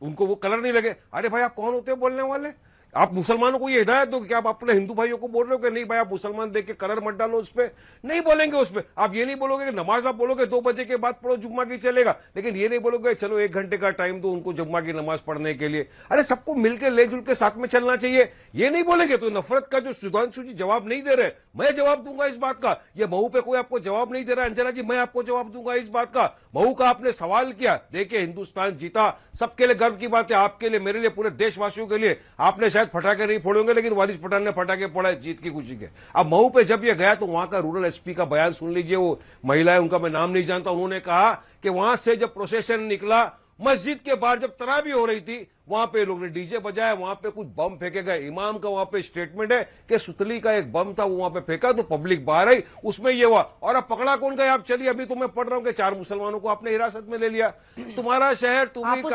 उनको वो कलर नहीं लगे। अरे भाई आप कौन होते हो बोलने वाले? आप मुसलमानों को ये हिदायत दो कि आप अपने हिंदू भाइयों को बोल रहे हो कि नहीं भाई आप मुसलमान देख के कलर मत डालो, उस पर नहीं बोलेंगे। उस पर आप ये नहीं बोलोगे कि नमाज आप बोलोगे 2 बजे के बाद पढ़ो जुम्मा की चलेगा, लेकिन ये नहीं बोलोगे चलो 1 घंटे का टाइम दो उनको जुम्मा की नमाज पढ़ने के लिए। अरे सबको मिलकर ले जुल के साथ में चलना चाहिए, ये नहीं बोलेंगे। तो नफरत का जो सुधांशु जी जवाब नहीं दे रहे, मैं जवाब दूंगा इस बात का। ये महू पे कोई आपको जवाब नहीं दे रहा अंजना जी, मैं आपको जवाब दूंगा इस बात का। महू का आपने सवाल किया, देखिए हिंदुस्तान जीता, सबके लिए गर्व की बात है, आपके लिए, मेरे लिए, पूरे देशवासियों के लिए। आपने शायद फटाके नहीं फोड़े होंगे, लेकिन वारिस पठान ने फटाके फोड़ा जीत की खुशी के। अब महू पे जब ये गया तो वहां का रूरल SP का बयान सुन लीजिए। वो महिला है, उनका मैं नाम नहीं जानता, उन्होंने कहा कि वहां से जब प्रोसेशन निकला, मस्जिद के बाहर जब तरावी हो रही थी, वहां पे लोग ने डीजे बजाया, वहां पे कुछ बम फेंके गए। इमाम का वहां पे स्टेटमेंट है कि सुतली का एक बम था, वो वहां पे फेंका तो पब्लिक बाहर आई, उसमें ये हुआ। और अब पकड़ा कौन गया? आप चलिए, अभी तो मैं पढ़ रहा हूं कि 4 मुसलमानों को आपने हिरासत में ले लिया। तुम्हारा शहर, तुम्हें आप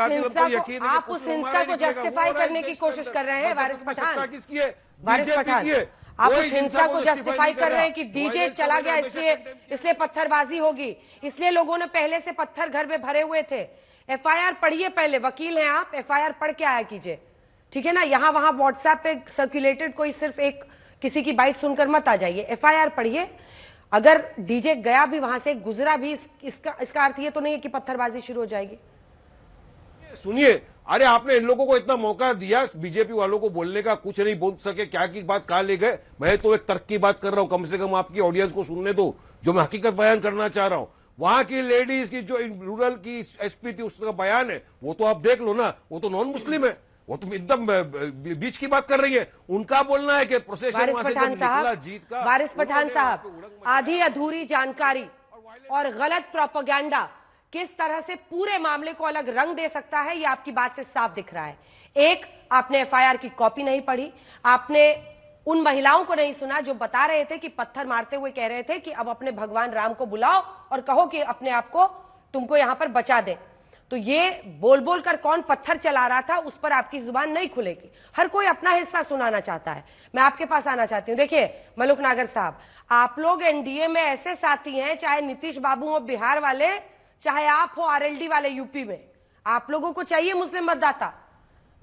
उस हिंसा को जस्टिफाई करने की कोशिश कर रहे हैं वारिस पठान। किसकी है? वारिस पठान, आप उस हिंसा को जस्टिफाई कर रहे हैं कि डीजे चला गया इसलिए पत्थरबाजी होगी, इसलिए लोगों ने पहले से पत्थर घर में भरे हुए थे। FIR पढ़िए, पहले वकील हैं आप, FIR पढ़ के आया कीजिए, ठीक है ना। यहां वहां व्हाट्सएप पे सर्कुलेटेड कोई सिर्फ एक किसी की बाइट सुनकर मत आ जाइए, FIR पढ़िए। अगर डीजे गया भी, वहां से गुजरा भी, इसका अर्थ ये तो नहीं है कि पत्थरबाजी शुरू हो जाएगी। सुनिए, अरे आपने इन लोगों को इतना मौका दिया बीजेपी वालों को बोलने का, कुछ नहीं बोल सके, क्या की बात कहां ले गए। मैं तो एक तर्क की बात कर रहा हूं, कम से कम आपकी ऑडियंस को सुनने दो जो मैं हकीकत बयान करना चाह रहा हूं। वहां की लेडीज की जो रूरल की SP थी उसका बयान है, वो तो आप देख लो ना, वो तो नॉन मुस्लिम है, वो तो एकदम बीच की बात कर रही है। उनका बोलना है कि प्रोसेशन वारिस पठान साहब, आधी अधूरी जानकारी और गलत प्रोपेगेंडा किस तरह से पूरे मामले को अलग रंग दे सकता है, ये आपकी बात से साफ दिख रहा है। एक, आपने FIR की कॉपी नहीं पढ़ी, आपने उन महिलाओं को नहीं सुना जो बता रहे थे कि पत्थर मारते हुए कह रहे थे कि अब अपने भगवान राम को बुलाओ और कहो कि अपने आप को तुमको यहां पर बचा दे। तो ये बोल बोल कर कौन पत्थर चला रहा था, उस पर आपकी जुबान नहीं खुलेगी। हर कोई अपना हिस्सा सुनाना चाहता है। मैं आपके पास आना चाहती हूं। देखिए मलुक नागर साहब, आप लोग NDA में ऐसे साथी हैं, चाहे नीतीश बाबू हो बिहार वाले, चाहे आप हो RLD वाले यूपी में, आप लोगों को चाहिए मुस्लिम मतदाता।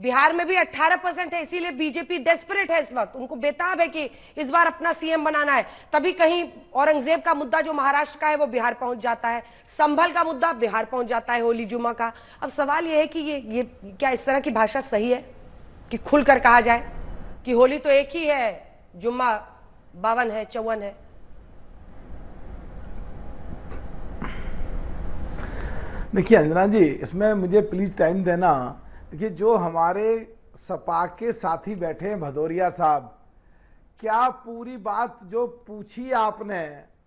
बिहार में भी 18% है, इसीलिए बीजेपी डेस्परेट है इस वक्त, उनको बेताब है कि इस बार अपना CM बनाना है। तभी कहीं औरंगजेब का मुद्दा जो महाराष्ट्र का है वो बिहार पहुंच जाता है, संभल का मुद्दा बिहार पहुंच जाता है, होली जुम्मा का। अब सवाल ये है कि ये क्या इस तरह की भाषा सही है कि खुलकर कहा जाए कि होली तो एक ही है, जुम्मा 52 है, 54 है? देखिए अंजना जी, इसमें मुझे प्लीज टाइम देना। देखिए, जो हमारे सपा के साथी बैठे हैं भदौरिया साहब, क्या पूरी बात जो पूछी आपने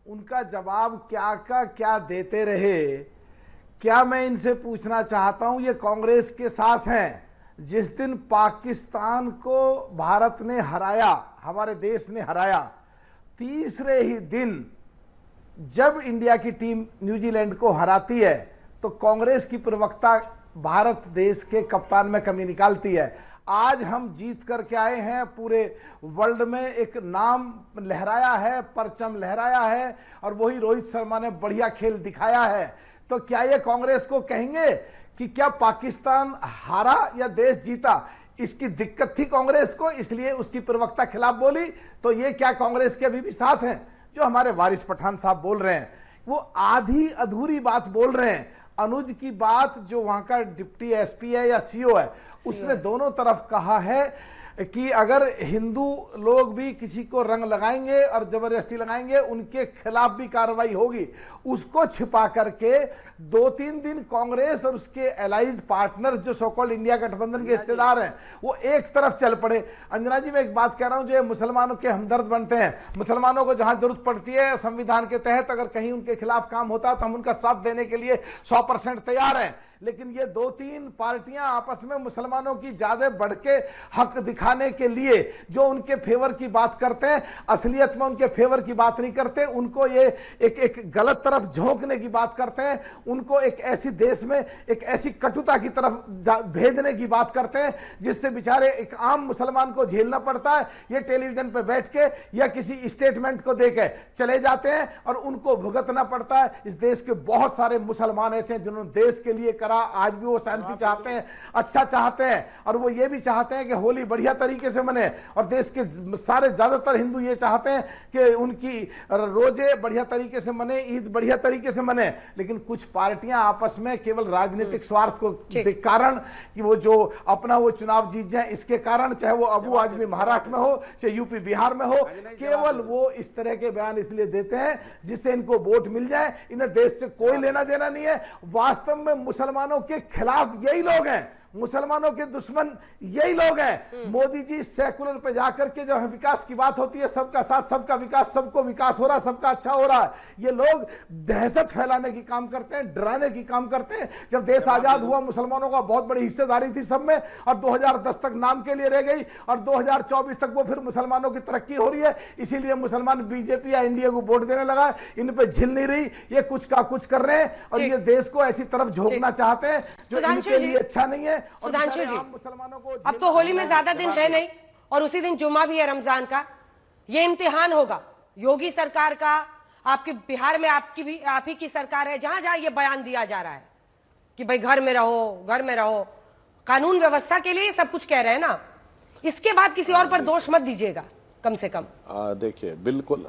उनका जवाब क्या का क्या देते रहे? क्या मैं इनसे पूछना चाहता हूं, ये कांग्रेस के साथ हैं। जिस दिन पाकिस्तान को भारत ने हराया, हमारे देश ने हराया, तीसरे ही दिन जब इंडिया की टीम न्यूजीलैंड को हराती है तो कांग्रेस की प्रवक्ता भारत देश के कप्तान में कमी निकालती है। आज हम जीत करके आए हैं, पूरे वर्ल्ड में एक नाम लहराया है, परचम लहराया है, और वही रोहित शर्मा ने बढ़िया खेल दिखाया है। तो क्या ये कांग्रेस को कहेंगे कि क्या पाकिस्तान हारा या देश जीता? इसकी दिक्कत थी कांग्रेस को, इसलिए उसकी प्रवक्ता खिलाफ बोली। तो ये क्या कांग्रेस के अभी भी साथ हैं? जो हमारे वारिस पठान साहब बोल रहे हैं वो आधी अधूरी बात बोल रहे हैं। अनुज की बात, जो वहां का डिप्टी एसपी है या सीओ है, उसने दोनों तरफ कहा है कि अगर हिंदू लोग भी किसी को रंग लगाएंगे और जबरदस्ती लगाएंगे उनके खिलाफ भी कार्रवाई होगी। उसको छिपा करके 2-3 दिन कांग्रेस और उसके एलाइज पार्टनर जो सोकॉल्ड इंडिया गठबंधन के हिस्सेदार हैं वो एक तरफ चल पड़े। अंजना जी, मैं एक बात कह रहा हूं, जो मुसलमानों के हमदर्द बनते हैं, मुसलमानों को जहां जरूरत पड़ती है संविधान के तहत अगर कहीं उनके खिलाफ काम होता है तो हम उनका साथ देने के लिए 100% तैयार हैं। लेकिन ये 2-3 पार्टियां आपस में मुसलमानों की ज्यादा बढ़ के हक दिखाने के लिए जो उनके फेवर की बात करते हैं, असलियत में उनके फेवर की बात नहीं करते, उनको ये एक गलत तरफ झोंकने की बात करते हैं, उनको एक ऐसी देश में एक ऐसी कटुता की तरफ भेजने की बात करते हैं जिससे बेचारे एक आम मुसलमान को झेलना पड़ता है। ये टेलीविजन पर बैठ के या किसी स्टेटमेंट को देके चले जाते हैं और उनको भुगतना पड़ता है। इस देश के बहुत सारे मुसलमान ऐसे हैं जिन्होंने देश के लिए, आज भी वो शांति चाहते हैं, अच्छा चाहते हैं, और वो ये भी चाहते हैं कि होली बढ़िया तरीके से मने, और देश के सारे ज्यादातर हिंदू ये चाहते हैं कि उनकी रोजे बढ़िया तरीके से मने, ईद बढ़िया तरीके से मने। लेकिन कुछ पार्टियां आपस में केवल राजनीतिक स्वार्थ को कारण कि वो जो अपना वो चुनाव जीत जाए, इसके कारण, चाहे वो अबू आजमी महाराष्ट्र में हो चाहे यूपी बिहार में हो, केवल वो इस तरह के बयान इसलिए देते हैं जिससे इनको वोट मिल जाए। इन्हें देश से कोई लेना देना नहीं है। वास्तव में मुसलमानों के खिलाफ यही लोग हैं, मुसलमानों के दुश्मन यही लोग हैं। मोदी जी सेकुलर पे जाकर के जब विकास की बात होती है, सबका साथ सबका विकास, सबको विकास हो रहा, सबका अच्छा हो रहा है, ये लोग दहशत फैलाने की काम करते हैं, डराने की काम करते हैं। जब देश आजाद हुआ मुसलमानों का बहुत बड़ी हिस्सेदारी थी सब में, और 2010 तक नाम के लिए रह गई, और 2024 तक वो फिर मुसलमानों की तरक्की हो रही है। इसीलिए मुसलमान बीजेपी या एनडीए को वोट देने लगा। इन पे झिल नहीं रही, ये कुछ का कुछ कर रहे हैं और ये देश को ऐसी तरफ झोंकना चाहते हैं जो इनके लिए अच्छा नहीं है। सुधांशु जी, अब तो होली में ज्यादा दिन है नहीं और उसी दिन जुम्मा भी है रमजान का। ये इम्तिहान होगा योगी सरकार का। आपके बिहार में आपकी भी आप ही की सरकार है, जहां जहां ये बयान दिया जा रहा है कि भाई घर में रहो, घर में रहो, कानून व्यवस्था के लिए सब कुछ कह रहे हैं ना। इसके बाद किसी और पर दोष मत दीजिएगा कम से कम। देखिए, बिल्कुल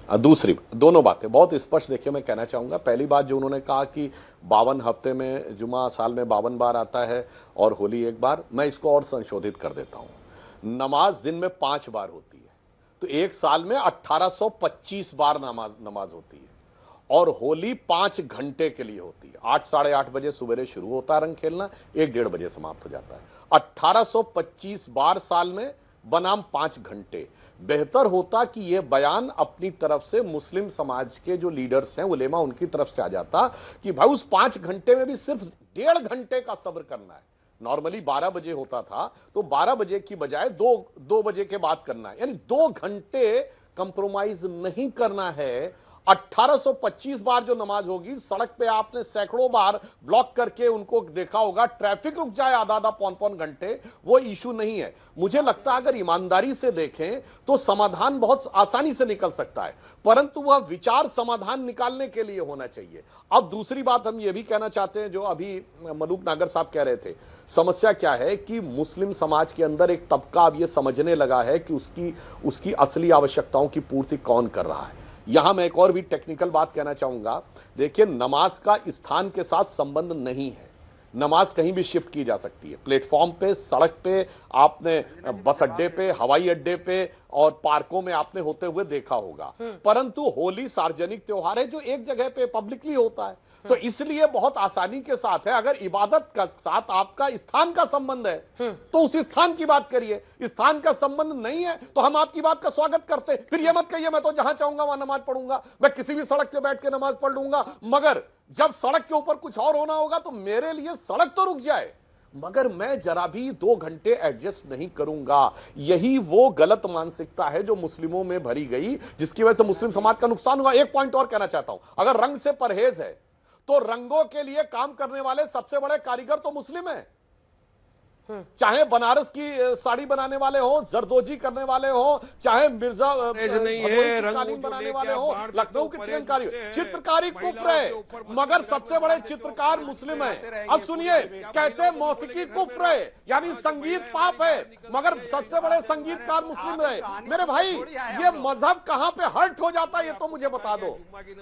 दूसरी दोनों बातें बहुत स्पष्ट देखिए मैं कहना चाहूंगा। पहली बात जो उन्होंने कहा कि 52 हफ्ते में जुमा साल में 52 बार आता है और होली एक बार, मैं इसको और संशोधित कर देता हूं। नमाज दिन में 5 बार होती है, तो एक साल में 1825 बार नमाज होती है, और होली 5 घंटे के लिए होती है। 8 साढ़े 8 बजे सुबह शुरू होता है रंग खेलना, 1-1:30 बजे समाप्त हो जाता है। 1825 बार साल में बनाम 5 घंटे। बेहतर होता कि यह बयान अपनी तरफ से मुस्लिम समाज के जो लीडर्स हैं, उलेमा, उनकी तरफ से आ जाता कि भाई उस 5 घंटे में भी सिर्फ 1.5 घंटे का सब्र करना है। नॉर्मली 12 बजे होता था, तो 12 बजे की बजाय 2 बजे के बाद करना है, यानी 2 घंटे कंप्रोमाइज नहीं करना है। 1825 बार जो नमाज होगी, सड़क पे आपने सैकड़ों बार ब्लॉक करके उनको देखा होगा, ट्रैफिक रुक जाए आधा पौन घंटे, वो इशू नहीं है। मुझे लगता है अगर ईमानदारी से देखें तो समाधान बहुत आसानी से निकल सकता है, परंतु वह विचार समाधान निकालने के लिए होना चाहिए। अब दूसरी बात हम ये भी कहना चाहते हैं, जो अभी मलूक नागर साहब कह रहे थे, समस्या क्या है कि मुस्लिम समाज के अंदर एक तबका अब ये समझने लगा है कि उसकी असली आवश्यकताओं की पूर्ति कौन कर रहा है। यहां मैं एक और भी टेक्निकल बात कहना चाहूंगा। देखिए, नमाज का स्थान के साथ संबंध नहीं है। नमाज कहीं भी शिफ्ट की जा सकती है, प्लेटफॉर्म पे, सड़क पे, आपने बस अड्डे पे, हवाई अड्डे पे, और पार्कों में आपने होते हुए देखा होगा। परंतु होली सार्वजनिक त्योहार है जो एक जगह पे पब्लिकली होता है, तो इसलिए बहुत आसानी के साथ है। अगर इबादत का साथ आपका स्थान का संबंध है तो उस स्थान की बात करिए, स्थान का संबंध नहीं है तो हम आपकी बात का स्वागत करते। फिर ये मत कहिए मैं तो जहां चाहूंगा वहां नमाज पढ़ूंगा, मैं किसी भी सड़क पे बैठ के नमाज पढ़ लूंगा, मगर जब सड़क के ऊपर कुछ और होना होगा तो मेरे लिए सड़क तो रुक जाए, मगर मैं जरा भी 2 घंटे एडजस्ट नहीं करूंगा। यही वो गलत मानसिकता है जो मुस्लिमों में भरी गई, जिसकी वजह से मुस्लिम समाज का नुकसान हुआ। एक पॉइंट और कहना चाहता हूं, अगर रंग से परहेज है तो रंगों के लिए काम करने वाले सबसे बड़े कारीगर तो मुस्लिम हैं। चाहे बनारस की साड़ी बनाने वाले हो, जरदोजी करने वाले हो, चाहे मिर्जा कालीन बनाने वाले हो, लखनऊ की चिकनकारी, चित्रकारी कुफ्र है मगर सबसे बड़े चित्रकार मुस्लिम है। अब सुनिए, कहते हैं मौसीकी कुफ्र है यानी संगीत पाप है, मगर सबसे बड़े संगीतकार मुस्लिम रहे। मेरे भाई ये मजहब कहां पे हर्ट हो जाता है ये तो मुझे बता दो।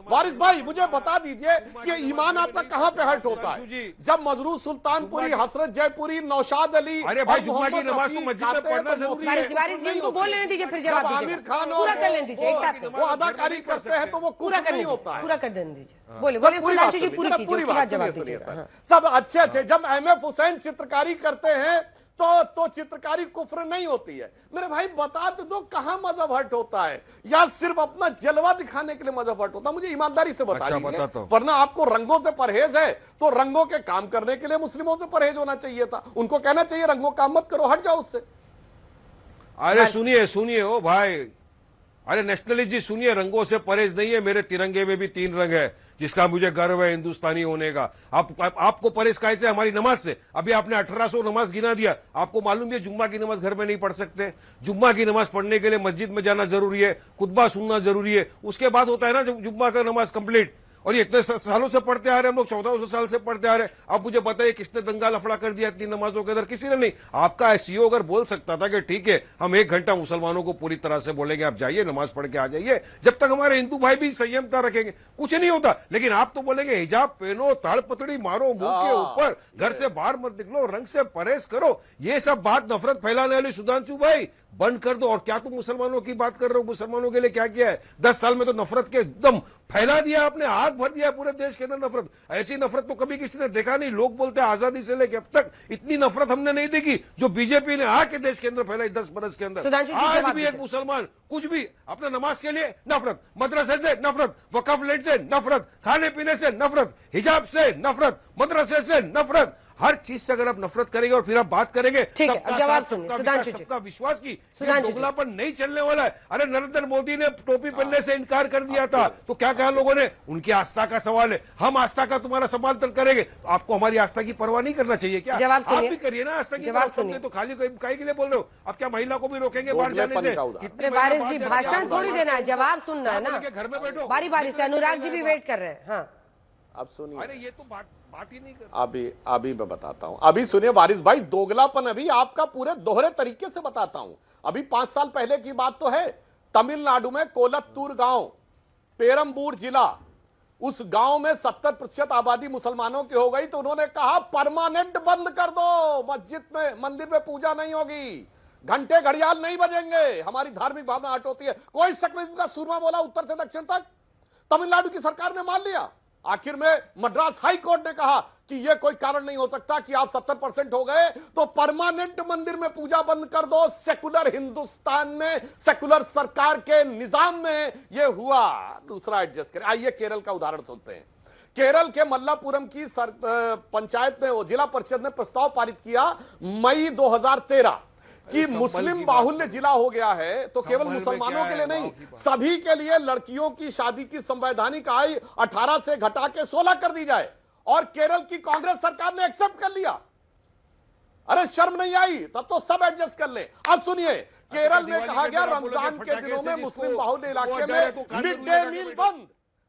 वारिस भाई मुझे बता दीजिए कि ईमान आपका कहां पे हर्ट होता है? जब मजरू सुल्तानपुरी, हसरत जयपुरी, नौशाद अली, अरे भाई जुम्मा की नमाज तो मस्जिद में पढ़ना जरूरी है। वारिस जी इनको बोल लेने दीजिए, फिर जवाब दीजिए। आमिर खान पूरा कर लेने दीजिए, एक साथ वो अदाकारी करते हैं तो वो पूरा कर नहीं होता है। पूरा कर देने दीजिए। बोले बोले सुधांशु जी पूरी कीजिए, उसके बाद जवाब दीजिए। सब अच्छे। जब एमएफ हुसैन चित्रकारी करते हैं तो चित्रकारी कुफ्र नहीं होती है। मेरे भाई बता दो कहां मजहब हट होता है, या सिर्फ अपना जलवा दिखाने के लिए मजहब हट होता है? मुझे ईमानदारी से बता दीजिए, वरना आपको रंगों से परहेज है तो रंगों के काम करने के लिए मुस्लिमों से परहेज होना चाहिए था। उनको कहना चाहिए रंगों काम मत करो, हट जाओ उससे। अरे सुनिए ओ भाई, अरे नेशनलिस्ट जी सुनिए, रंगों से परहेज नहीं है। मेरे तिरंगे में भी 3 रंग है जिसका मुझे गर्व है हिंदुस्तानी होने का। आपको परहेज कैसे? हमारी नमाज से। अभी आपने 1800 नमाज गिना दिया। आपको मालूम है जुम्मा की नमाज घर में नहीं पढ़ सकते? जुम्मा की नमाज पढ़ने के लिए मस्जिद में जाना जरूरी है, खुतबा सुनना जरूरी है, उसके बाद होता है ना जुम्मा का नमाज कंप्लीट। और ये इतने सालों से पढ़ते आ रहे हम लोग, 1400 साल से पढ़ते आ रहे। अब मुझे बताइए किसने दंगा लफड़ा कर दिया इतनी नमाजों के अंदर? किसी ने नहीं। आपका एसईओ अगर बोल सकता था कि ठीक है हम 1 घंटा मुसलमानों को पूरी तरह से बोलेंगे आप जाइए नमाज पढ़ के आ जाइए, जब तक हमारे हिंदू भाई भी संयमता रखेंगे कुछ नहीं होता। लेकिन आप तो बोलेंगे हिजाब पहनो, ताड़पतड़ी मारो मुंह के ऊपर, घर से बाहर मत निकलो, रंग से परहेज करो। ये सब बात नफरत फैलाने वाली सुधांशु भाई बंद कर दो। और क्या तुम मुसलमानों की बात कर रहे हो? मुसलमानों के लिए क्या किया है? 10 साल में तो नफरत के एकदम फैला दिया आपने, आग भर दिया पूरे देश के अंदर नफरत। ऐसी नफरत तो कभी किसी ने देखा नहीं। लोग बोलते हैं आजादी से लेकर अब तक इतनी नफरत हमने नहीं देखी जो बीजेपी ने आके देश के अंदर फैलाई 10 बरस के अंदर। आज भी एक मुसलमान कुछ भी अपने नमाज के लिए नफरत, मदरसे से नफरत, वक्फ लैंड से नफरत, खाने पीने से नफरत, हिजाब से नफरत, मदरसे से नफरत, हर चीज से अगर आप नफरत करेंगे और फिर आप बात करेंगे सबका विश्वास की, दोगलापन नहीं चलने वाला है। अरे नरेंद्र मोदी ने टोपी पहनने से इनकार कर दिया था तो क्या कहा लोगों ने? उनकी आस्था का सवाल है, हम आस्था का तुम्हारा समर्थन करेंगे। आपको हमारी आस्था की परवाह नहीं करना चाहिए क्या? आप भी करिए ना आस्था की परवाह। तो खाली काहे के लिए बोल रहे हो? आप क्या महिला को भी रोकेंगे बाहर जाने से? वारिस जी भाषण थोड़ी देना है, जवाब सुनना है ना। घर में बैठो, बारी बारी से। अनुराग जी भी वेट कर रहे हैं। हाँ अब सुनिए, अरे ये तो बात ही नहीं कर। अभी मैं बताता हूं। अभी सुनिए वारिस भाई, दोगलापन अभी आपका पूरे दोहरे तरीके से बताता हूं। अभी 5 साल पहले की बात तो है, तमिलनाडु में कोलत्तूर गांव, पेरम्बूर जिला, उस गांव में 70% आबादी मुसलमानों की हो गई तो उन्होंने कहा परमानेंट बंद कर दो, मस्जिद में मंदिर में पूजा नहीं होगी, घंटे घड़ियाल नहीं बजेंगे, हमारी धार्मिक भावना हट होती है। कोई सेक्युलरिज्म का सूरमा बोला उत्तर से दक्षिण तक, तमिलनाडु की सरकार ने मान लिया। आखिर में मद्रास हाई कोर्ट ने कहा कि यह कोई कारण नहीं हो सकता कि आप 70% हो गए तो परमानेंट मंदिर में पूजा बंद कर दो। सेकुलर हिंदुस्तान में, सेकुलर सरकार के निजाम में यह हुआ। दूसरा एडजस्ट करें। आइए केरल का उदाहरण सुनते हैं। केरल के मल्लापुरम की पंचायत में, जिला परिषद ने प्रस्ताव पारित किया मई 2013 कि मुस्लिम बाहुल्य जिला हो गया है तो केवल मुसलमानों के लिए नहीं, सभी के लिए लड़कियों की शादी की संवैधानिक आयु 18 से घटा के 16 कर दी जाए। और केरल की कांग्रेस सरकार ने एक्सेप्ट कर लिया। अरे शर्म नहीं आई? तब तो सब एडजस्ट कर ले। अब सुनिए, केरल में कहा गया रमजान के दिनों में मुस्लिम बाहुल्य इलाके में मिड डे मील बंद।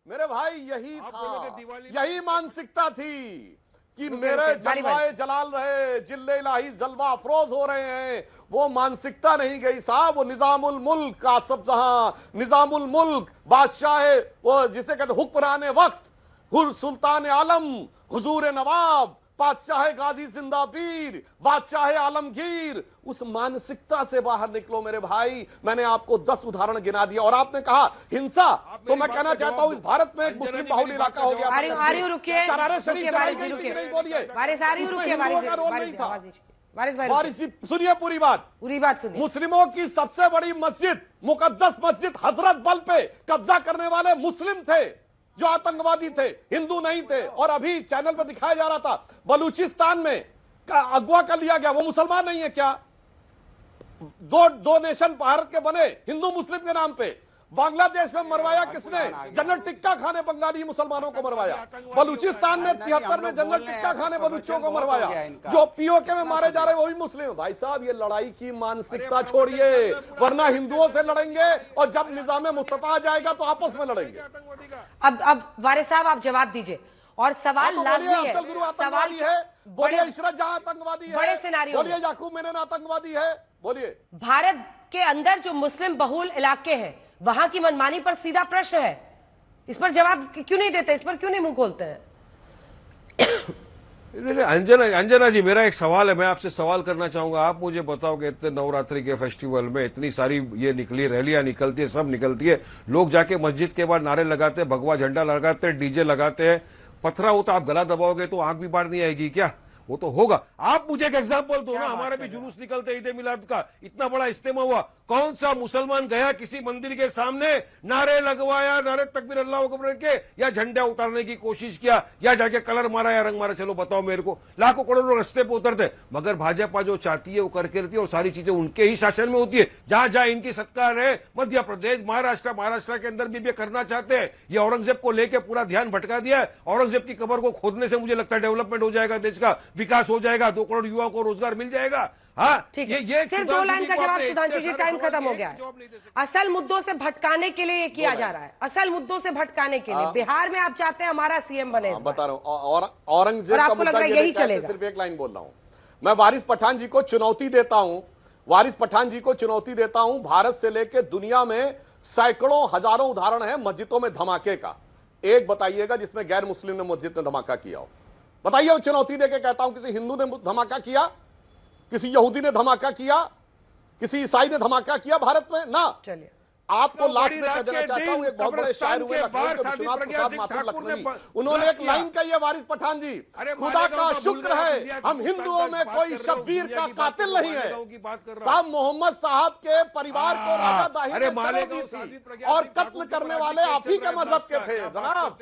मेरे भाई यही था, यही मानसिकता थी कि मेरे जलवाए जलाल रहे, जिल्ले इलाही जलवा अफरोज हो रहे हैं। वो मानसिकता नहीं गई साहब। वो निजामुल मुल्क का सब जहां, निजामुल मुल्क बादशाह, वो जिसे कहते हुक्मरान वक्त, हुर सुल्तान आलम, हुजूर नवाब, बादशाह गाजी जिंदा पीर, बादशाह आलमगीर, उस मानसिकता से बाहर निकलो मेरे भाई। मैंने आपको 10 उदाहरण गिना दिया और आपने कहा हिंसा, तो मैं कहना चाहता हूं इस भारत में एक मुस्लिम बाहुल इलाका हो गया। वारिस जी सुनिए पूरी बात सुनिए। मुस्लिमों की सबसे बड़ी मस्जिद, मुकद्दस मस्जिद हजरत बल पे कब्जा करने वाले मुस्लिम थे जो आतंकवादी थे, हिंदू नहीं थे। और अभी चैनल पर दिखाया जा रहा था बलूचिस्तान में अगवा कर लिया गया, वो मुसलमान नहीं है क्या? दो नेशन भारत के बने हिंदू मुस्लिम के नाम पे। बांग्लादेश में मरवाया किसने? जनरल टिक्का खान ने बंगाली मुसलमानों को मरवाया। बलूचिस्तान में 73 में जनरल टिक्का खान ने बलूचियों को मरवाया। जो पीओके में मारे जा रहे वो भी मुस्लिम। भाई साहब ये लड़ाई की मानसिकता छोड़िए, वरना हिंदुओं से लड़ेंगे और जब निजाम मुस्तफा आ जाएगा तो आपस में लड़ेंगे। अब वारिस साहब आप जवाब दीजिए और सवाल लाजमी है। सवाल है, बोलिए इशरत जहां आतंकवादी है, बड़े सिनारियो बोलिए याकूब मेनन आतंकवादी है, बोलिए। भारत के अंदर जो मुस्लिम बहुल इलाके हैं वहां की मनमानी पर सीधा प्रश्न है, इस पर जवाब क्यों नहीं देते, इस पर क्यों नहीं मुंह खोलते हैं? अंजना जी, मेरा एक सवाल है, मैं आपसे सवाल करना चाहूंगा। आप मुझे बताओ कि इतने नवरात्रि के फेस्टिवल में इतनी सारी ये निकली रैलियां निकलती है, सब निकलती है, लोग जाके मस्जिद के बाद नारे लगाते हैं, भगवा झंडा लगाते हैं, डीजे लगाते हैं, पथरा हो तो आप गला दबाओगे तो आंख भी बाहर नहीं आएगी क्या? वो तो होगा। आप मुझे एक एग्जांपल दो ना, हमारे भी जुलूस निकलते ईद ए मिलाद का, इतना बड़ा इज्तिमा हुआ, कौन सा मुसलमान गया किसी मंदिर के सामने नारे लगवाया, नारे तकबीर अल्लाह अकबर के, या झंडा उतारने की कोशिश किया, या जाके कलर मारा या रंग मारा? चलो बताओ मेरे को। लाखों करोड़ों लोग रस्ते पे उतरते, मगर भाजपा जो चाहती है वो करके रहती है और सारी चीजें उनके ही शासन में होती है। जहां जहां इनकी सत्कार है, मध्य प्रदेश, महाराष्ट्र के अंदर भी करना चाहते हैं। ये औरंगजेब को लेकर पूरा ध्यान भटका दिया है। औरंगजेब की कब्र को खोदने से मुझे लगता है डेवलपमेंट हो जाएगा, देश का विकास हो जाएगा, 2 करोड़ युवाओं को रोजगार मिल जाएगा। हाँ, ये सिर्फ 2 लाइन का जवाब सुधांशु जी, टाइम खत्म हो गया है। असल मुद्दों से भटकाने के लिए ये किया जा रहा है, असल मुद्दों से भटकाने के लिए। बिहार में आप चाहते हैं हमारा सीएम बने, बता रहा हूं। और औरंगजेब का मुद्दा यही चलेगा। सिर्फ एक लाइन बोल रहा हूं, मैं वारिस पठान जी को चुनौती देता हूं, वारिस पठान जी को चुनौती देता हूं। भारत से लेकर दुनिया में सैकड़ों हजारों उदाहरण है मस्जिदों में धमाके का। एक बताइएगा जिसमें गैर मुस्लिम ने मस्जिद में धमाका किया हो, बताइए। चुनौती देके कहता हूं, किसी हिंदू ने धमाका किया, किसी यहूदी ने धमाका किया, किसी ईसाई ने धमाका किया भारत में? ना। चलिए आपको लास्ट में कहना चाहता हूं, एक बहुत बड़े शायर हुए लखनऊ के विश्वनाथ प्रसाद माथुर लखनवी, उन्होंने एक लाइन कही है वारिस पठान जी, खुदा का शुक्र है हम हिंदुओं में कोई शब्बीर का कातिल नहीं है। साहब मोहम्मद साहब के परिवार को राजा दाहिर ने सलाह दी थी और कत्ल करने वाले आप ही के मजहब के थे जनाब।